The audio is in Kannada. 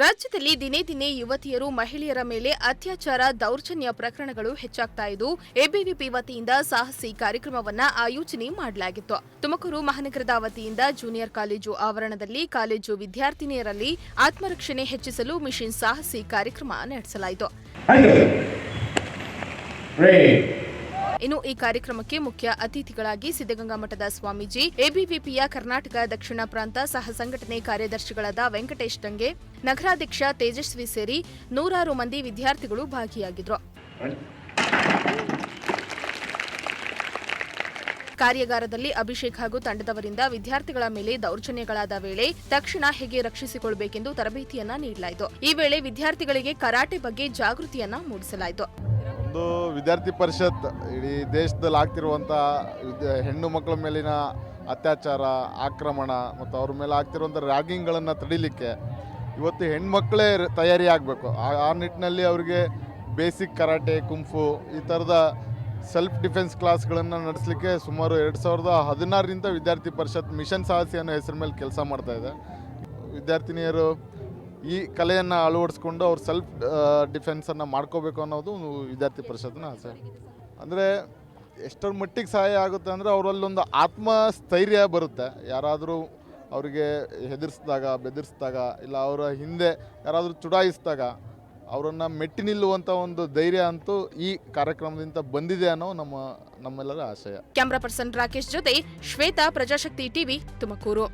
ರಾಜ್ಯದಲ್ಲಿ ದಿನೇ ದಿನೇ ಯುವತಿಯರು ಮಹಿಳೆಯರ ಮೇಲೆ ಅತ್ಯಾಚಾರ ದೌರ್ಜನ್ಯ ಪ್ರಕರಣಗಳು ಹೆಚ್ಚಾಗ್ತಾ ಇದ್ದು ಎಬಿವಿಪಿ ವತಿಯಿಂದ ಸಾಹಸಿ ಕಾರ್ಯಕ್ರಮವನ್ನ ಆಯೋಜನೆ ಮಾಡಲಾಗಿತ್ತು. ತುಮಕೂರು ಮಹಾನಗರದ ವತಿಯಿಂದ ಜೂನಿಯರ್ ಕಾಲೇಜು ಆವರಣದಲ್ಲಿ ಕಾಲೇಜು ವಿದ್ಯಾರ್ಥಿನಿಯರಲ್ಲಿ ಆತ್ಮರಕ್ಷಣೆ ಹೆಚ್ಚಿಸಲು ಮಿಷನ್ ಸಾಹಸಿ ಕಾರ್ಯಕ್ರಮ ನಡೆಸಲಾಯಿತು. ಇನ್ನು ಈ ಕಾರ್ಯಕ್ರಮಕ್ಕೆ ಮುಖ್ಯ ಅತಿಥಿಗಳಾಗಿ ಸಿದ್ದಗಂಗಾ ಮಠದ ಸ್ವಾಮೀಜಿ, ಎಬಿವಿಪಿಯ ಕರ್ನಾಟಕ ದಕ್ಷಿಣ ಪ್ರಾಂತ ಸಹ ಸಂಘಟನೆ ಕಾರ್ಯದರ್ಶಿಗಳಾದ ವೆಂಕಟೇಶ್ ಡಂಗೆ, ನಗರಾಧ್ಯಕ್ಷ ತೇಜಸ್ವಿ ಸೇರಿ ನೂರಾರು ಮಂದಿ ವಿದ್ಯಾರ್ಥಿಗಳು ಭಾಗಿಯಾಗಿದ್ದರು. ಕಾರ್ಯಾಗಾರದಲ್ಲಿ ಅಭಿಷೇಕ್ ಹಾಗೂ ತಂಡದವರಿಂದ ವಿದ್ಯಾರ್ಥಿಗಳ ಮೇಲೆ ದೌರ್ಜನ್ಯಗಳಾದ ವೇಳೆ ತಕ್ಷಣ ಹೇಗೆ ರಕ್ಷಿಸಿಕೊಳ್ಳಬೇಕೆಂದು ತರಬೇತಿಯನ್ನ ನೀಡಲಾಯಿತು. ಈ ವೇಳೆ ವಿದ್ಯಾರ್ಥಿಗಳಿಗೆ ಕರಾಟೆ ಬಗ್ಗೆ ಜಾಗೃತಿಯನ್ನ ಮೂಡಿಸಲಾಯಿತು. ಒಂದು ವಿದ್ಯಾರ್ಥಿ ಪರಿಷತ್ ಇಡೀ ದೇಶದಲ್ಲಿ ಆಗ್ತಿರುವಂಥ ಹೆಣ್ಣು ಮಕ್ಕಳ ಮೇಲಿನ ಅತ್ಯಾಚಾರ, ಆಕ್ರಮಣ ಮತ್ತು ಅವ್ರ ಮೇಲೆ ಆಗ್ತಿರುವಂಥ ರ್ಯಾಗಿಂಗ್ಗಳನ್ನು ತಡಿಲಿಕ್ಕೆ ಇವತ್ತು ಹೆಣ್ಮಕ್ಳೇ ತಯಾರಿ ಆಗಬೇಕು. ಆ ನಿಟ್ಟಿನಲ್ಲಿ ಅವರಿಗೆ ಬೇಸಿಕ್ ಕರಾಟೆ, ಕುಂಫು ಈ ಥರದ ಸೆಲ್ಫ್ ಡಿಫೆನ್ಸ್ ಕ್ಲಾಸ್ಗಳನ್ನು ನಡೆಸಲಿಕ್ಕೆ ಸುಮಾರು 2016ರಿಂದ ವಿದ್ಯಾರ್ಥಿ ಪರಿಷತ್ ಮಿಷನ್ ಸಾಹಸಿ ಅನ್ನೋ ಹೆಸರು ಮೇಲೆ ಕೆಲಸ ಮಾಡ್ತಾಯಿದೆ. ವಿದ್ಯಾರ್ಥಿನಿಯರು ಈ ಕಲೆಯನ್ನು ಅಳವಡಿಸ್ಕೊಂಡು ಅವ್ರು ಸೆಲ್ಫ್ ಡಿಫೆನ್ಸನ್ನು ಮಾಡ್ಕೋಬೇಕು ಅನ್ನೋದು ವಿದ್ಯಾರ್ಥಿ ಪರಿಷತ್ನ ಆಸೆ. ಅಂದರೆ ಎಷ್ಟರ ಮಟ್ಟಿಗೆ ಸಹಾಯ ಆಗುತ್ತೆ ಅಂದರೆ ಅವರಲ್ಲೊಂದು ಆತ್ಮಸ್ಥೈರ್ಯ ಬರುತ್ತೆ. ಯಾರಾದರೂ ಅವರಿಗೆ ಹೆದರಿಸಿದಾಗ, ಬೆದರಿಸಿದಾಗ, ಇಲ್ಲ ಅವರ ಹಿಂದೆ ಯಾರಾದರೂ ಚುಡಾಯಿಸಿದಾಗ ಅವರನ್ನು ಮೆಟ್ಟಿ ನಿಲ್ಲುವಂಥ ಒಂದು ಧೈರ್ಯ ಅಂತೂ ಈ ಕಾರ್ಯಕ್ರಮದಿಂದ ಬಂದಿದೆ ಅನ್ನೋ ನಮ್ಮೆಲ್ಲರ ಆಶಯ. ಕ್ಯಾಮರಾ ಪರ್ಸನ್ ರಾಕೇಶ್ ಜೊತೆ ಶ್ವೇತಾ, ಪ್ರಜಾಶಕ್ತಿ ಟಿವಿ, ತುಮಕೂರು.